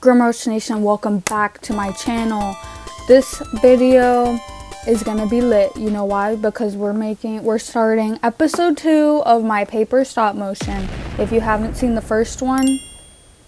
GrimRoach Nation, welcome back to my channel. This video is gonna be lit. You know why? Because we're starting episode 2 of my paper stop motion. If you haven't seen the first one,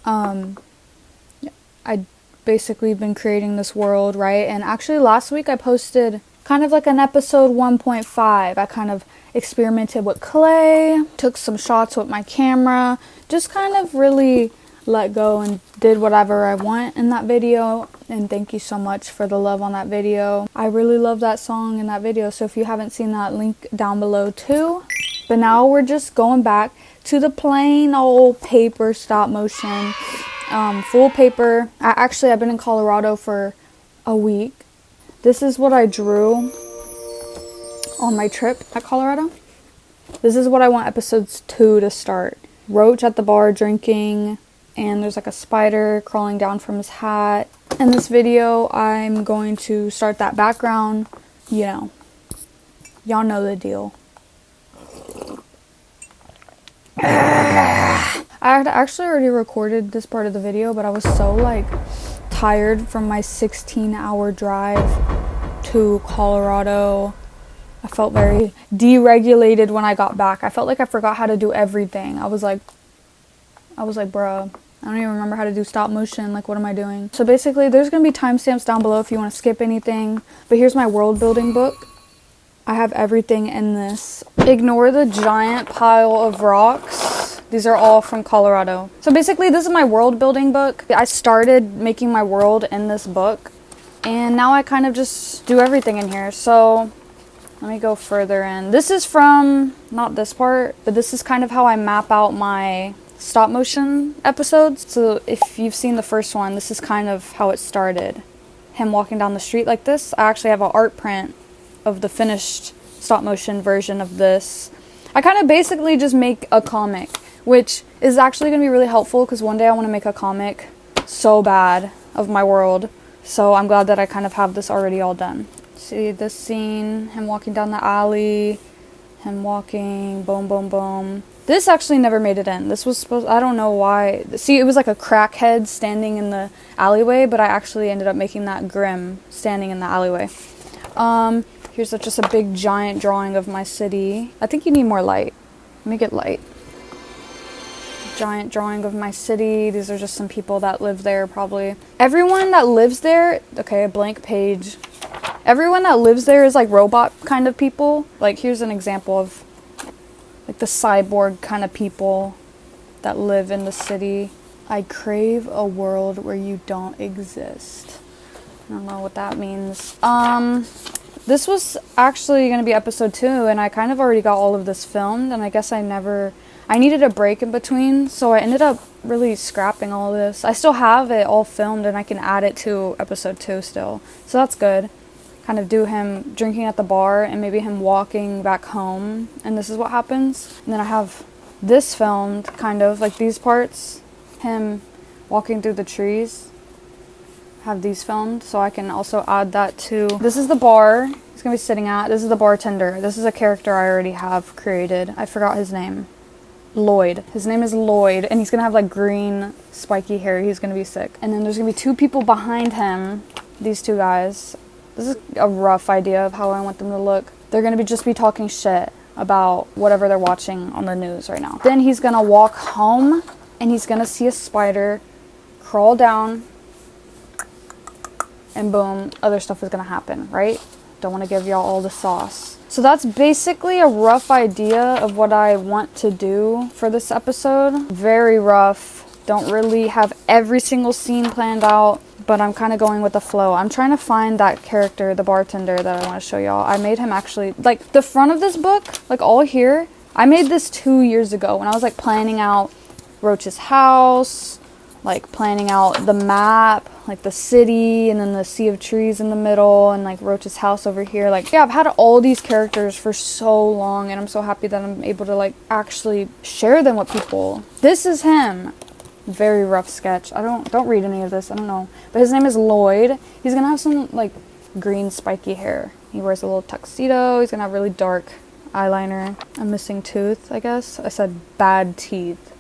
I basically been creating this world, right? And actually last week I posted kind of like an episode 1.5. I kind of experimented with clay, took some shots with my camera, just kind of really let go and did whatever I want in that video. And thank you so much for the love on that video. I really love that song in that video, so if you haven't seen that, link down below too. But now we're just going back to the plain old paper stop motion, full paper. I've been in Colorado for a week. This is what I drew on my trip at Colorado. This is what I want episodes 2 to start. Roach at the bar drinking, and there's like a spider crawling down from his hat. In this video, I'm going to start that background. You know, y'all know the deal. I had actually already recorded this part of the video, but I was so like tired from my 16-hour drive to Colorado. I felt very deregulated when I got back. I felt like I forgot how to do everything. I was like, bruh, I don't even remember how to do stop motion. Like, what am I doing? So basically, there's going to be timestamps down below if you want to skip anything. But here's my world building book. I have everything in this. Ignore the giant pile of rocks. These are all from Colorado. So basically, this is my world building book. I started making my world in this book, and now I kind of just do everything in here. So let me go further in. This is from, not this part, but this is kind of how I map out my stop motion episodes. So if you've seen the first one, this is kind of how it started. Him walking down the street like this. I actually have an art print of the finished stop motion version of this. I kind of basically just make a comic, which is actually going to be really helpful because one day I want to make a comic so bad of my world. So I'm glad that I kind of have this already all done. See this scene, him walking down the alley, him walking, boom, boom, boom. This actually never made it in. This was supposed, I don't know why. See, it was like a crackhead standing in the alleyway, but I actually ended up making that Grim standing in the alleyway. Here's just a big giant drawing of my city. I think you need more light. Let me get light. Giant drawing of my city. These are just some people that live there probably. Everyone that lives there, okay, a blank page. Everyone that lives there is like robot kind of people. Like here's an example of like the cyborg kind of people that live in the city. I crave a world where you don't exist. I don't know what that means. This was actually going to be episode 2, and I kind of already got all of this filmed, and I guess I needed a break in between, so I ended up really scrapping all this. I still have it all filmed, and I can add it to episode 2 still, so that's good. Kind of do him drinking at the bar, and maybe him walking back home, and this is what happens. And then I have this filmed, kind of, like these parts, him walking through the trees. Have these filmed, so I can also add that to. This is the bar he's gonna be sitting at. This is the bartender. This is a character I already have created. I forgot his name. Lloyd. His name is Lloyd, and he's gonna have like green spiky hair. He's gonna be sick. And then there's gonna be 2 people behind him. These 2 guys. This is a rough idea of how I want them to look. They're gonna just be talking shit about whatever they're watching on the news right now. Then he's gonna walk home, and he's gonna see a spider crawl down, and boom, other stuff is gonna happen, right? Don't want to give y'all all the sauce. So that's basically a rough idea of what I want to do for this episode. Very rough. Don't really have every single scene planned out, but I'm kind of going with the flow. I'm trying to find that character, the bartender, that I want to show y'all. I made him actually, like the front of this book, like all here, I made this 2 years ago when I was like planning out Roach's house, like planning out the map, like the city, and then the sea of trees in the middle, and like Roach's house over here. Like, yeah, I've had all these characters for so long, and I'm so happy that I'm able to like actually share them with people. This is him. Very rough sketch. Don't read any of this. I don't know. But his name is Lloyd. He's gonna have some like green spiky hair. He wears a little tuxedo. He's gonna have really dark eyeliner. A missing tooth, I guess. I said bad teeth.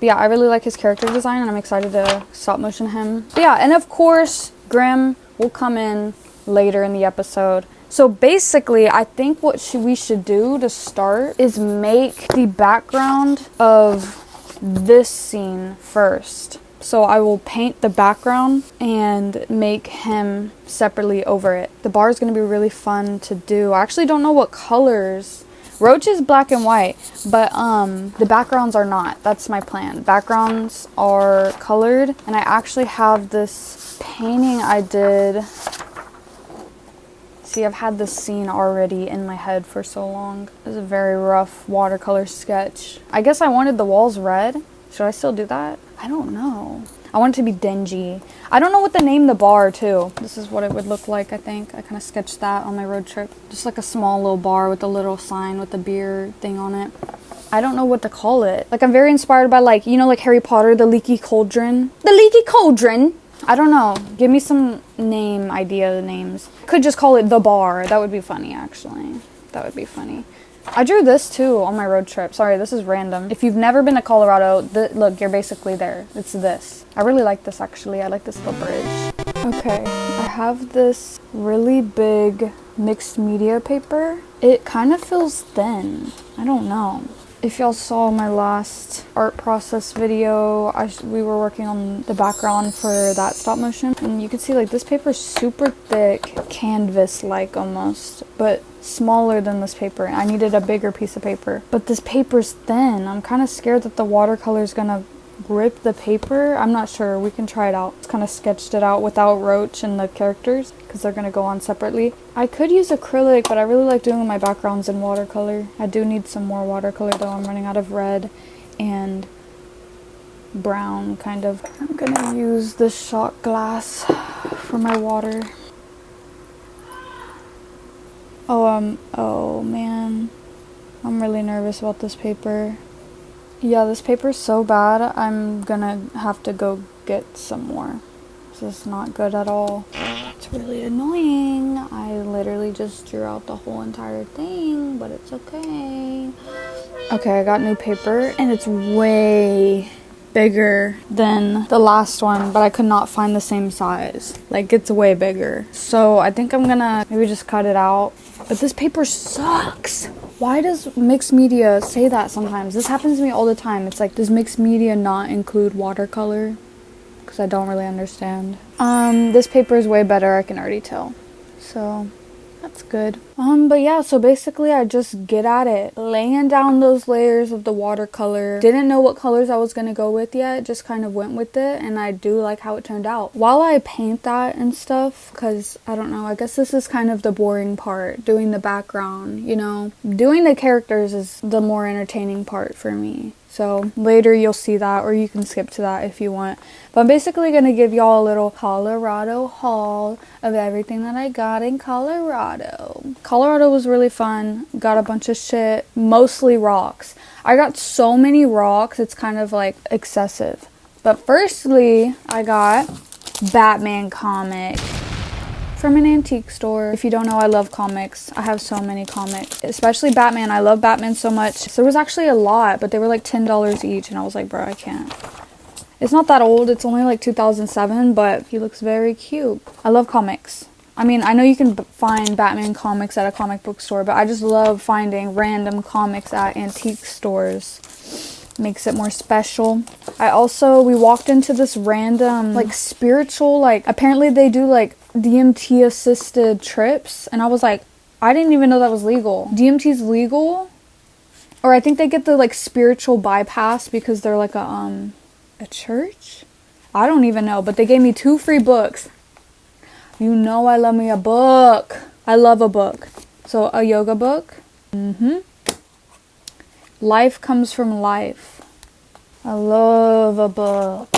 But yeah, I really like his character design, and I'm excited to stop motion him. But yeah, and of course, Grim will come in later in the episode. So basically, I think what we should do to start is make the background of this scene first. So I will paint the background and make him separately over it. The bar is going to be really fun to do. I actually don't know what colors. Roach is black and white, but the backgrounds are not. That's my plan. Backgrounds are colored, and I actually have this painting I did. See, I've had this scene already in my head for so long. It was a very rough watercolor sketch. I guess I wanted the walls red. Should I still do that? I don't know. I want it to be dingy. I don't know what to name the bar, too. This is what it would look like, I think. I kind of sketched that on my road trip. Just like a small little bar with a little sign with the beer thing on it. I don't know what to call it. Like, I'm very inspired by, like, you know, like Harry Potter, the leaky cauldron. The leaky cauldron! I don't know. Give me some names. Could just call it the bar. That would be funny, actually. That would be funny. I drew this too on my road trip. Sorry, this is random. If you've never been to Colorado, look, you're basically there. It's this. I really like this, actually. I like this little bridge. Okay, I have this really big mixed media paper. It kind of feels thin. I don't know. If y'all saw my last art process video, we were working on the background for that stop motion. And you can see, like, this paper is super thick, canvas-like almost, but smaller than this paper. I needed a bigger piece of paper. But this paper's thin. I'm kind of scared that the watercolor's gonna rip the paper. I'm not sure. We can try it out. Just kind of sketched it out without Roach and the characters because they're gonna go on separately. I could use acrylic, but I really like doing my backgrounds in watercolor. I do need some more watercolor though. I'm running out of red and brown, kind of. I'm gonna use this shot glass for my water. Oh man, I'm really nervous about this paper. Yeah, this paper's so bad, I'm gonna have to go get some more. This is not good at all. It's really annoying. I literally just drew out the whole entire thing, but it's okay. Okay, I got new paper, and it's way bigger than the last one, but I could not find the same size. Like, it's way bigger. So I think I'm gonna maybe just cut it out. But this paper sucks. Why does mixed media say that sometimes? This happens to me all the time. It's like, does mixed media not include watercolor? Because I don't really understand. This paper is way better, I can already tell. So that's good. But yeah, so basically I just get at it. Laying down those layers of the watercolor. Didn't know what colors I was gonna go with yet. Just kind of went with it, and I do like how it turned out. While I paint that and stuff, because I don't know, I guess this is kind of the boring part. Doing the background, you know. Doing the characters is the more entertaining part for me. So later you'll see that, or you can skip to that if you want. But I'm basically going to give y'all a little Colorado haul of everything that I got in Colorado. Colorado was really fun. Got a bunch of shit, mostly rocks. I got so many rocks, it's kind of like excessive. But firstly, I got Batman comic from an antique store. If you don't know, I love comics. I have so many comics, especially Batman. I love Batman so much. So there was actually a lot, but they were like $10 each, and I was like, bro, I can't. It's not that old. It's only like 2007, but he looks very cute. I love comics. I mean, I know you can find Batman comics at a comic book store, but I just love finding random comics at antique stores. Makes it more special. We walked into this random, like, spiritual, like, apparently they do, like, DMT assisted trips, and I was like, I didn't even know that was legal. DMT's legal? Or I think they get the, like, spiritual bypass because they're like a church? I don't even know, but they gave me 2 free books. You know I love me a book. I love a book. So a yoga book. Life comes from life. I love a book.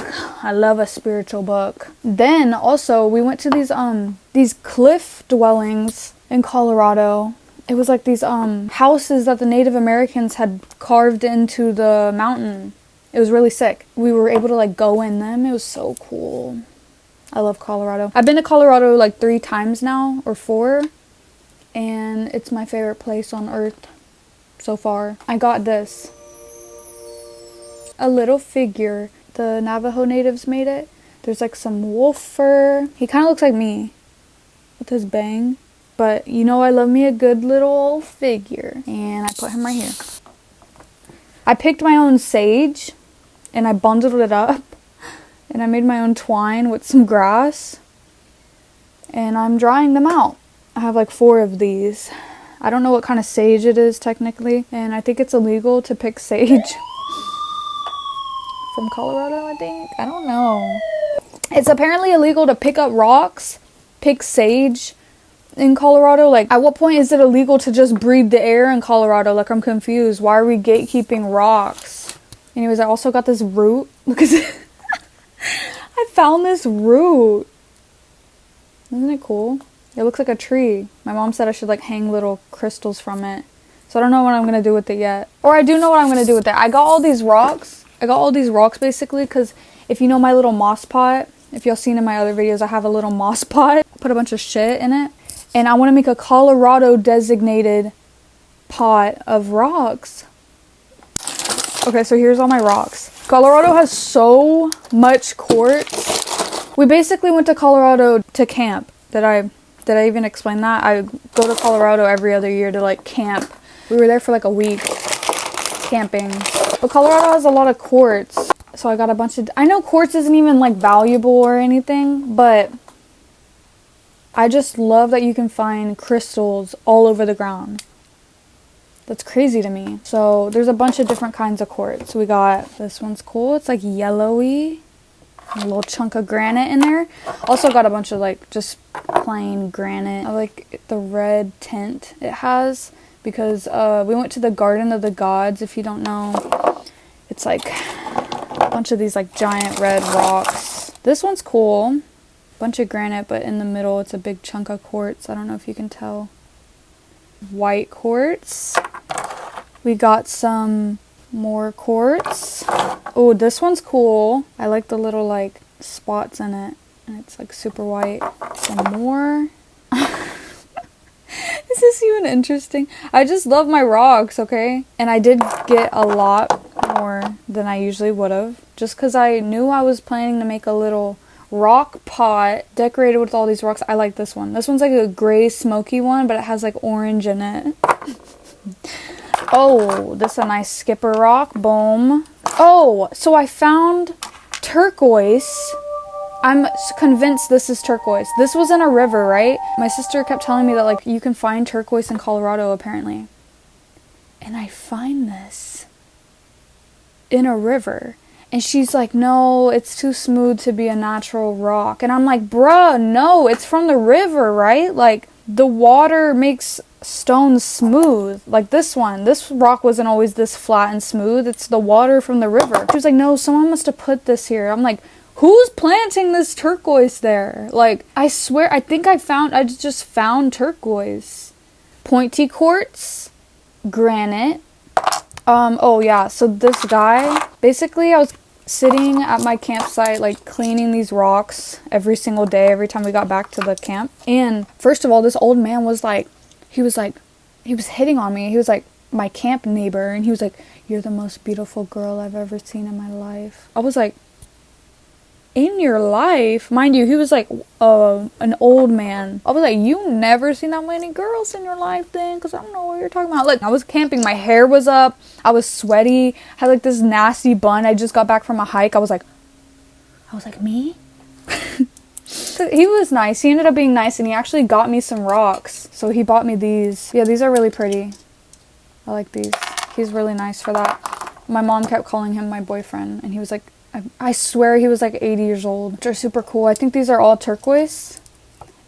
I love a spiritual book. Then also we went to these cliff dwellings in Colorado. It was like these houses that the Native Americans had carved into the mountain. It was really sick. We were able to like go in them. It was so cool. I love Colorado. I've been to Colorado like 3 times now, or 4, and it's my favorite place on earth so far. I got this. a little figure. The Navajo natives made it. There's like some wolf fur. He kind of looks like me with his bang. But you know I love me a good little figure. And I put him right here. I picked my own sage and I bundled it up. And I made my own twine with some grass. And I'm drying them out. I have like 4 of these. I don't know what kind of sage it is technically. And I think it's illegal to pick sage. From Colorado, I think. I don't know. It's apparently illegal to pick up rocks, pick sage in Colorado. Like, at what point is it illegal to just breathe the air in Colorado? Like, I'm confused. Why are we gatekeeping rocks? Anyways, I also got this root. Look at this. I found this root. Isn't it cool? It looks like a tree. My mom said I should like hang little crystals from it. So I don't know what I'm going to do with it yet. Or I do know what I'm going to do with it. I got all these rocks. Basically because if you know my little moss pot, if y'all seen in my other videos, I have a little moss pot. Put a bunch of shit in it. And I want to make a Colorado designated pot of rocks. Okay, so here's all my rocks. Colorado has so much quartz. We basically went to Colorado to camp. Did I even explain that? I go to Colorado every other year to like camp. We were there for like a week camping. But Colorado has a lot of quartz. So I got a bunch of... I know quartz isn't even like valuable or anything, but I just love that you can find crystals all over the ground. That's crazy to me. So there's a bunch of different kinds of quartz. We got... This one's cool. It's like yellowy. A little chunk of granite in there. Also got a bunch of like just plain granite. I like the red tint it has because we went to the Garden of the Gods, if you don't know. It's like a bunch of these like giant red rocks. This one's cool. Bunch of granite, but in the middle it's a big chunk of quartz. I don't know if you can tell. White quartz. We got some more quartz. Oh, this one's cool. I like the little like spots in it. And it's like super white. Some more. Is this even interesting? I just love my rocks, okay? And I did get a lot more than I usually would have. Just because I knew I was planning to make a little rock pot decorated with all these rocks. I like this one. This one's like a gray smoky one, but it has like orange in it. Oh, this is a nice skipper rock. Boom. Oh, so I found turquoise. I'm convinced this is turquoise. This was in a river, right? My sister kept telling me that like you can find turquoise in Colorado apparently. And I find this in a river. And she's like, no, it's too smooth to be a natural rock. And I'm like, bruh, no, it's from the river, right? Like, the water makes stones smooth. Like this one. This rock wasn't always this flat and smooth. It's the water from the river. She was like, no, someone must have put this here. I'm like, who's planting this turquoise there? Like, I swear, I just found turquoise. Pointy quartz. Granite. Oh yeah, so this guy, basically I was sitting at my campsite, like cleaning these rocks every single day, every time we got back to the camp. And first of all, this old man was like, he was hitting on me. He was like my camp neighbor. And he was like, you're the most beautiful girl I've ever seen in my life. I was like, in your life? Mind you, he was like an old man. I was like, you never seen that many girls in your life then? Because I don't know what you're talking about. Like, I was camping. My hair was up. I was sweaty. Had like this nasty bun. I just got back from a hike. I was like, me? He was nice. He ended up being nice and he actually got me some rocks. So he bought me these. Yeah, these are really pretty. I like these. He's really nice for that. My mom kept calling him my boyfriend and he was like, I swear he was like 80 years old. They're super cool. I think these are all turquoise.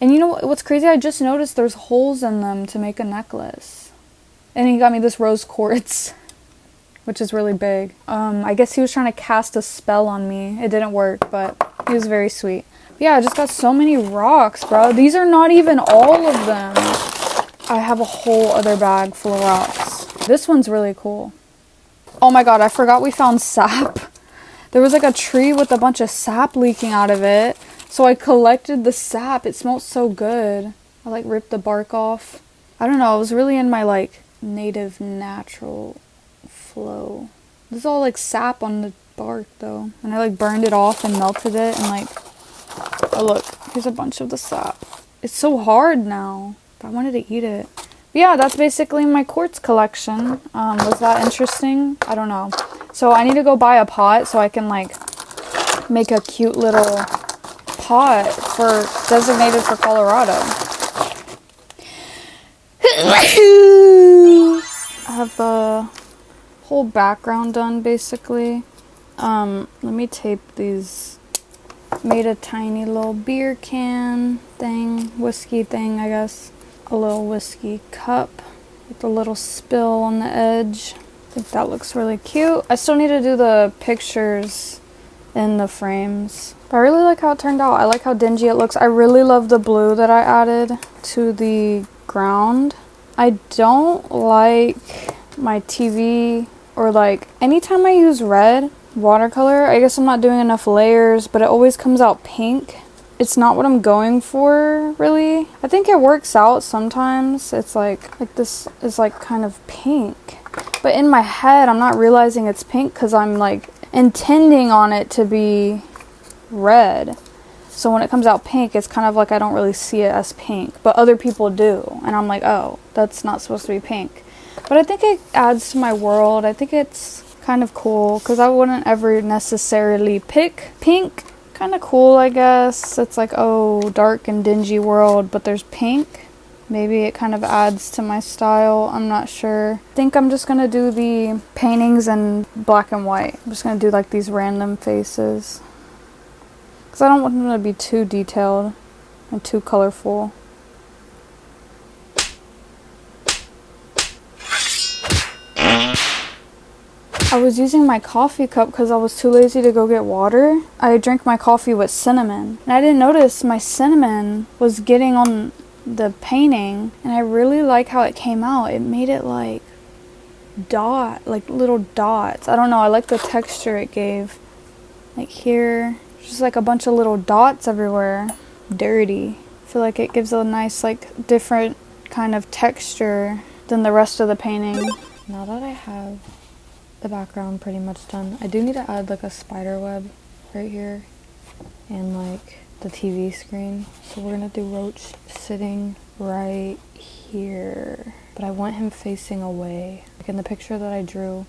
And you know what's crazy? I just noticed there's holes in them to make a necklace. And he got me this rose quartz, which is really big. I guess he was trying to cast a spell on me. It didn't work, but he was very sweet. But yeah, I just got so many rocks, bro. These are not even all of them. I have a whole other bag full of rocks. This one's really cool. Oh my god, I forgot we found sap. There was like a tree with a bunch of sap leaking out of it. So I collected the sap. It smelled so good. I like ripped the bark off. I don't know. I was really in my like native natural flow. There's all like sap on the bark though. And I like burned it off and melted it and like, oh look, here's a bunch of the sap. It's so hard now. I wanted to eat it. But yeah, that's basically my quartz collection. Was that interesting? I don't know. So I need to go buy a pot so I can like make a cute little pot designated for Colorado. I have the whole background done basically. Let me tape these. Made a tiny little beer can thing, whiskey thing, I guess. A little whiskey cup with a little spill on the edge. I think that looks really cute. I still need to do the pictures in the frames. But I really like how it turned out. I like how dingy it looks. I really love the blue that I added to the ground. I don't like my TV or like anytime I use red watercolor, I guess I'm not doing enough layers, but it always comes out pink. It's not what I'm going for, really. I think it works out sometimes. It's like this is like kind of pink. But in my head, I'm not realizing it's pink because I'm like intending on it to be red. So when it comes out pink, it's kind of like I don't really see it as pink, but other people do. And I'm like, oh, that's not supposed to be pink. But I think it adds to my world. I think it's kind of cool because I wouldn't ever necessarily pick pink. Kind of cool, I guess. It's like, oh, dark and dingy world, but there's pink. Maybe it kind of adds to my style. I'm not sure. I think I'm just gonna do the paintings in black and white. I'm just gonna do like these random faces because I don't want them to be too detailed and too colorful. I was using my coffee cup because I was too lazy to go get water. I drank my coffee with cinnamon. And I didn't notice my cinnamon was getting on the painting. And I really like how it came out. It made it like little dots. I don't know. I like the texture it gave. Like here, just like a bunch of little dots everywhere. Dirty. I feel like it gives a nice like different kind of texture than the rest of the painting. Now that I have the background pretty much done, I do need to add like a spider web right here and like the TV screen. So we're gonna do Roach sitting right here, but I want him facing away. Like in the picture that I drew,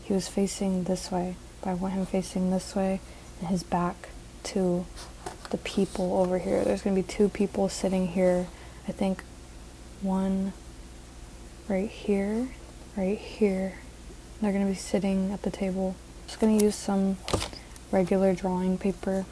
he was facing this way, but I want him facing this way and his back to the people over here. There's gonna be two people sitting here. I think one right here, right here. They're going to be sitting at the table. Just going to use some regular drawing paper.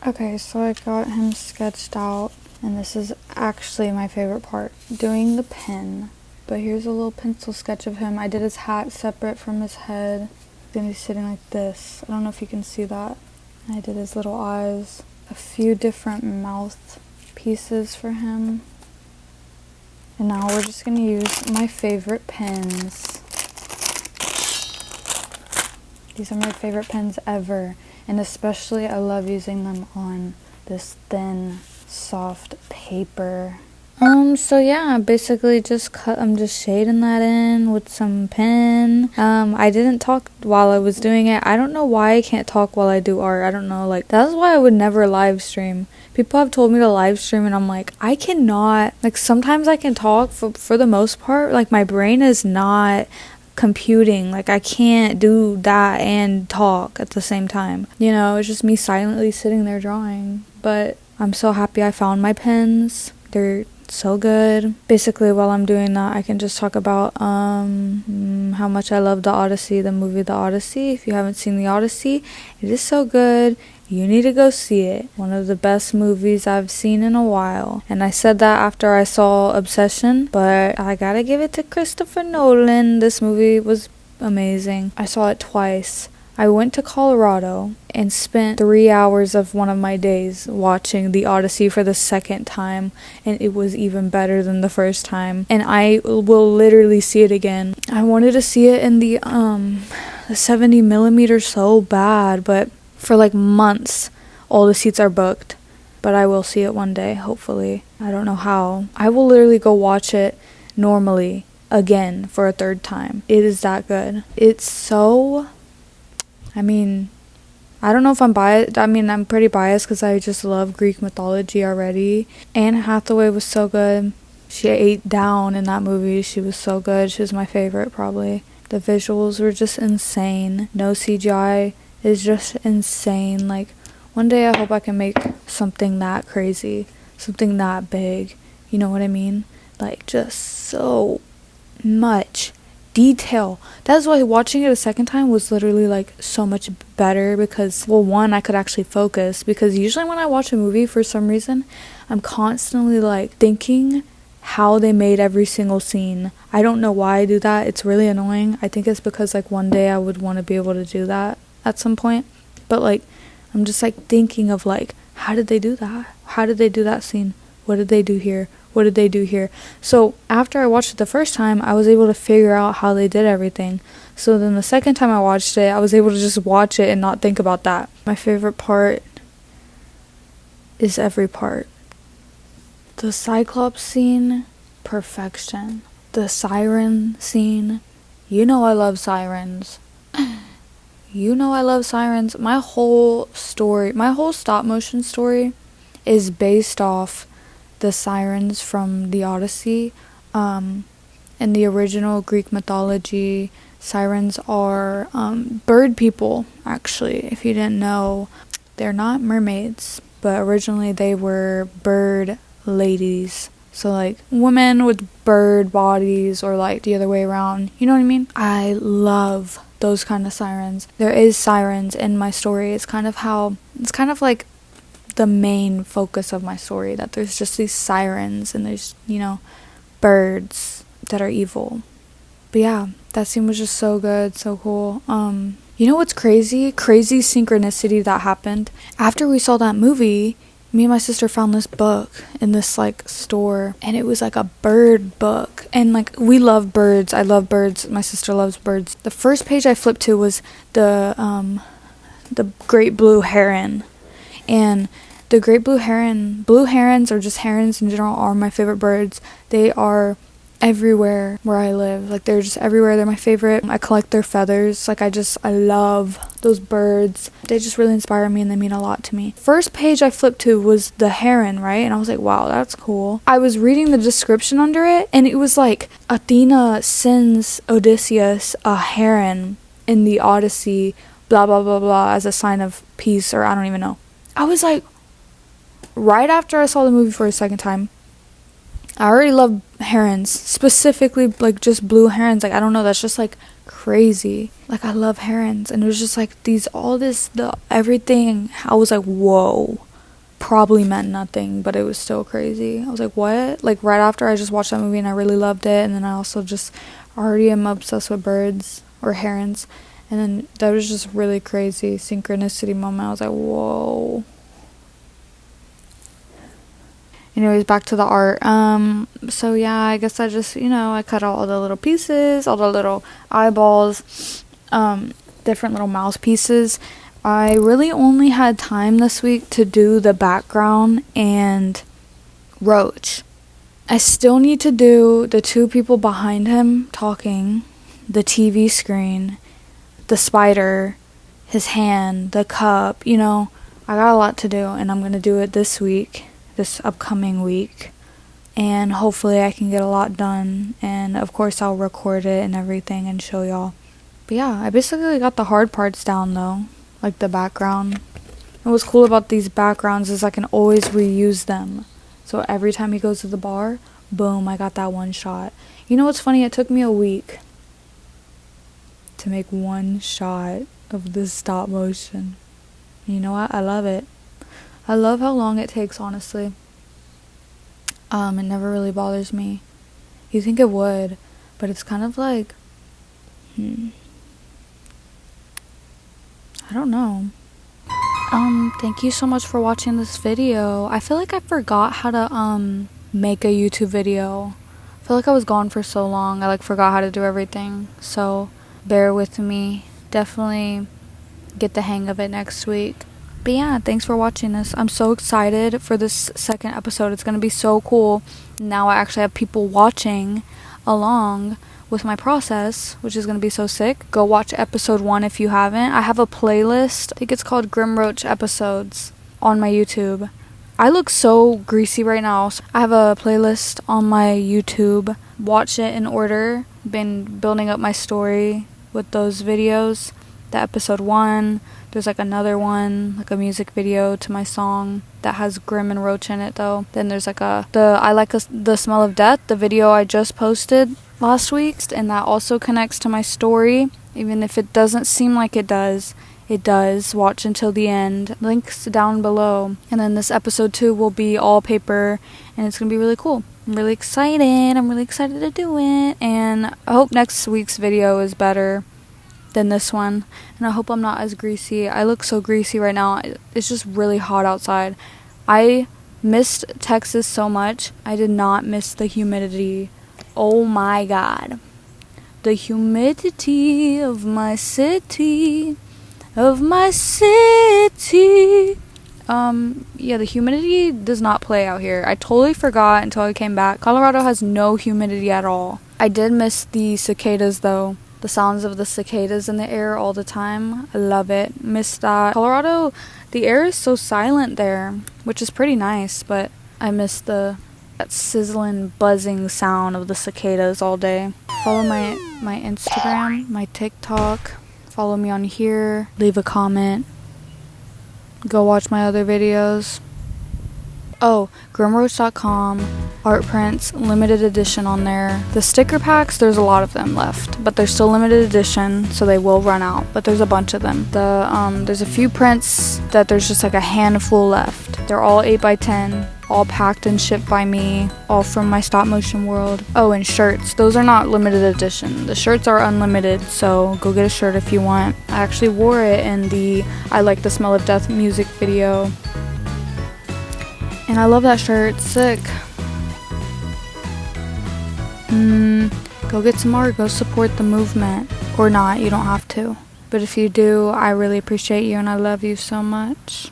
Okay, so I got him sketched out, and this is actually my favorite part, doing the pen. But here's a little pencil sketch of him. I did his hat separate from his head. He's going to be sitting like this. I don't know if you can see that. I did his little eyes. A few different mouth pieces for him. And now we're just going to use my favorite pens. These are my favorite pens ever. And especially I love using them on this thin, soft paper. So yeah, basically I'm just shading that in with some pen. I didn't talk while I was doing it. I don't know why I can't talk while I do art. I don't know, like, that's why I would never live stream. People have told me to live stream and I'm like, I cannot. Like, sometimes I can talk, for the most part, like, my brain is not computing. Like, I can't do that and talk at the same time. You know, it's just me silently sitting there drawing. But I'm so happy I found my pens. They're so good. Basically, while I'm doing that, I can just talk about how much I love the Odyssey, the movie The Odyssey. If you haven't seen The Odyssey, it is so good. You need to go see it. One of the best movies I've seen in a while. And I said that after I saw Obsession, but I gotta give it to Christopher Nolan. This movie was amazing. I saw it twice. I went to Colorado and spent 3 hours of one of my days watching The Odyssey for the second time, and it was even better than the first time. And I will literally see it again. I wanted to see it in the 70 millimeter so bad, but for like months, all the seats are booked. But I will see it one day, hopefully. I don't know how. I will literally go watch it normally again for a third time. It is that good. It's so, I mean, I don't know if I'm biased. I mean, I'm pretty biased because I just love Greek mythology already. Anne Hathaway was so good. She ate down in that movie. She was so good. She was my favorite, probably. The visuals were just insane. No CGI is just insane. Like, one day I hope I can make something that crazy, something that big. You know what I mean? Like, just so much detail. That's why watching it a second time was literally like so much better, because, well, one, I could actually focus, because usually when I watch a movie, for some reason, I'm constantly like thinking how they made every single scene. I don't know why I do that. It's really annoying. I think it's because like one day I would want to be able to do that at some point, but like I'm just like thinking of like, how did they do that? How did they do that scene? What did they do here? What did they do here? So after I watched it the first time, I was able to figure out how they did everything. So then the second time I watched it, I was able to just watch it and not think about that. My favorite part is every part. The Cyclops scene, perfection. The siren scene, you know I love sirens. You know I love sirens. My whole story, my whole stop motion story is based off the sirens from the Odyssey. In the original Greek mythology, sirens are bird people, actually. If you didn't know, they're not mermaids, but originally they were bird ladies. So like women with bird bodies, or like the other way around. You know what I mean? I love those kind of sirens. There is sirens in my story. It's kind of like the main focus of my story, that there's just these sirens and there's, you know, birds that are evil. But yeah, that scene was just so good, so cool. You know what's crazy synchronicity that happened after we saw that movie. Me and my sister found this book in this like store, and it was like a bird book, and like we love birds. I love birds. My sister loves birds. The first page I flipped to was the great blue heron, and the great blue herons, or just herons in general, are my favorite birds. They are everywhere where I live. Like, they're just everywhere. They're my favorite. I collect their feathers. Like, I love those birds. They just really inspire me, and they mean a lot to me. First page I flipped to was the heron, right? And I was like, wow, that's cool. I was reading the description under it, and it was like, Athena sends Odysseus a heron in the Odyssey, blah, blah, blah, blah, as a sign of peace, or I don't even know. I was like, right after I saw the movie for a second time, I already love herons, specifically like just blue herons. Like, I don't know, that's just like crazy. Like, I love herons, and it was just like everything. I was like, whoa. Probably meant nothing, but it was still crazy. I was like, what? Like, right after I just watched that movie and I really loved it, and then I also just already am obsessed with birds or herons, and then that was just really crazy synchronicity moment. I was like, whoa. Anyways, back to the art. So yeah, I guess I just, I cut out all the little pieces, all the little eyeballs, different little mouse pieces. I really only had time this week to do the background and Roach. I still need to do the two people behind him talking, the TV screen, the spider, his hand, the cup, I got a lot to do, and I'm going to do it this upcoming week, and hopefully I can get a lot done, and of course I'll record it and everything and show y'all. But yeah, I basically got the hard parts down though, like the background. And what's cool about these backgrounds is I can always reuse them, so every time he goes to the bar, boom, I got that one shot. You know what's funny? It took me a week to make one shot of this stop motion. You know what? I love it. I love how long it takes, honestly. It never really bothers me. You think it would, but it's kind of like, I don't know. Thank you so much for watching this video. I feel like I forgot how to, make a YouTube video. I feel like I was gone for so long, I forgot how to do everything. So, bear with me. Definitely get the hang of it next week. But yeah, thanks for watching this. I'm so excited for this second episode. It's going to be so cool. Now I actually have people watching. along with my process, which is going to be so sick, go watch episode 1 if you haven't. I have a playlist, I think it's called GrimRoach episodes, on my YouTube. I look so greasy right now. So I have a playlist on my YouTube. Watch it in order. Been building up my story with those videos. The episode 1, there's like another one, like a music video to my song that has GrimRoach in it though. Then there's like the smell of death, the video I just posted last week, and that also connects to my story, even if it doesn't seem like it does. It does. Watch until the end. Links down below. And then this episode 2 will be all paper, and it's gonna be really cool. I'm really excited. I'm really excited to do it, and I hope next week's video is better than this one, and I hope I'm not as greasy. I look so greasy right now. It's just really hot outside. I missed Texas so much. I did not miss the humidity. Oh my god. The humidity of my city. Yeah, the humidity does not play out here. I totally forgot until I came back. Colorado has no humidity at all. I did miss the cicadas though. The sounds of the cicadas in the air all the time. I love it. Miss that. Colorado, the air is so silent there, which is pretty nice, but I miss that sizzling, buzzing sound of the cicadas all day. Follow my Instagram, my TikTok. Follow me on here. Leave a comment. Go watch my other videos. Oh, GrimRoach.com, art prints, limited edition on there. The sticker packs, there's a lot of them left, but they're still limited edition, so they will run out, but there's a bunch of them. There's a few prints that there's just like a handful left. They're all 8x10, all packed and shipped by me, all from my stop motion world. Oh, and shirts, those are not limited edition. The shirts are unlimited, so go get a shirt if you want. I actually wore it in the I Like the Smell of Death music video. And I love that shirt. It's sick. Go get some art. Go support the movement. Or not. You don't have to. But if you do, I really appreciate you and I love you so much.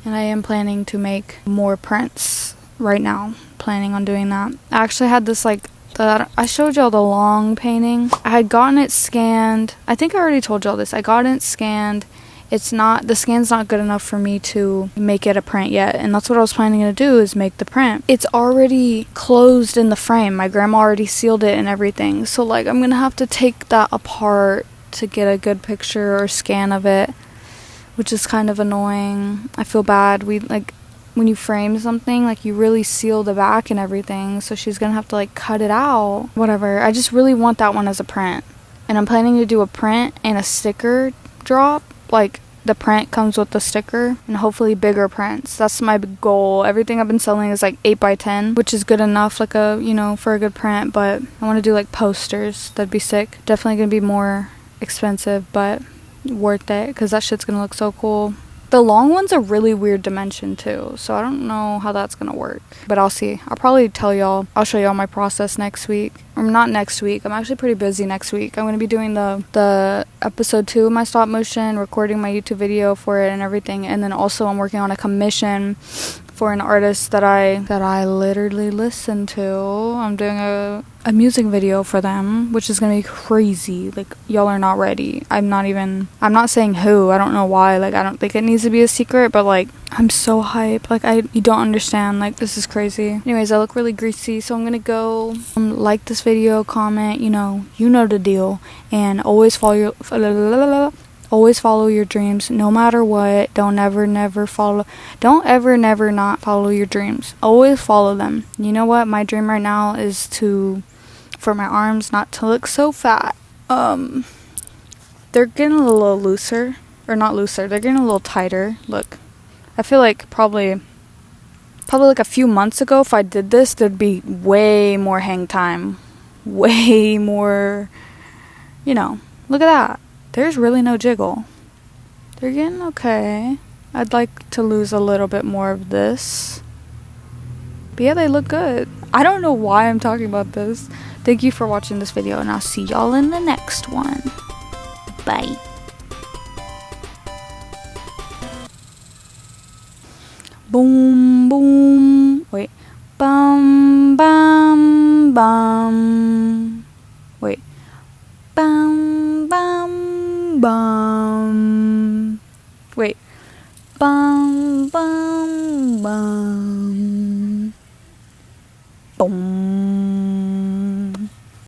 And I am planning to make more prints right now. Planning on doing that. I actually had this I showed y'all the long painting. I had gotten it scanned. I think I already told y'all this. I got it scanned. The scan's not good enough for me to make it a print yet, and that's what I was planning to do, is make the print. It's already closed in the frame. My grandma already sealed it and everything, so I'm gonna have to take that apart to get a good picture or scan of it, which is kind of annoying. I feel bad. When you frame something, you really seal the back and everything, so she's gonna have to cut it out. Whatever. I just really want that one as a print, and I'm planning to do a print and a sticker drop. The print comes with the sticker, and hopefully bigger prints. That's my big goal. Everything I've been selling is 8x10, which is good enough for a good print, but I want to do posters. That'd be sick. Definitely gonna be more expensive, but worth it, because that shit's gonna look so cool. The long one's a really weird dimension too, so I don't know how that's gonna work, but I'll see. I'll probably tell y'all. I'll show y'all my process next week. Or not next week. I'm actually pretty busy next week. I'm gonna be doing the episode 2 of my stop motion, recording my YouTube video for it and everything, and then also I'm working on a commission for an artist that I literally listen to. I'm doing a music video for them, which is gonna be crazy. Y'all are not ready. I'm not saying who. I don't know why. I don't think it needs to be a secret, but I'm so hyped. You don't understand. This is crazy. Anyways, I look really greasy, so I'm gonna go like this video, comment, you know the deal, and always follow your dreams, no matter what. Don't ever not follow your dreams. Always follow them. You know what? My dream right now is for my arms not to look so fat. They're getting a little looser, or not looser. They're getting a little tighter. Look, I feel probably a few months ago, if I did this, there'd be way more hang time, way more. Look at that. There's really no jiggle. They're getting okay. I'd like to lose a little bit more of this. But yeah, they look good. I don't know why I'm talking about this. Thank you for watching this video, and I'll see y'all in the next one. Bye. Boom, boom. Wait. Bum, bum, bum. Wait. Bum, bum, bum. Boom.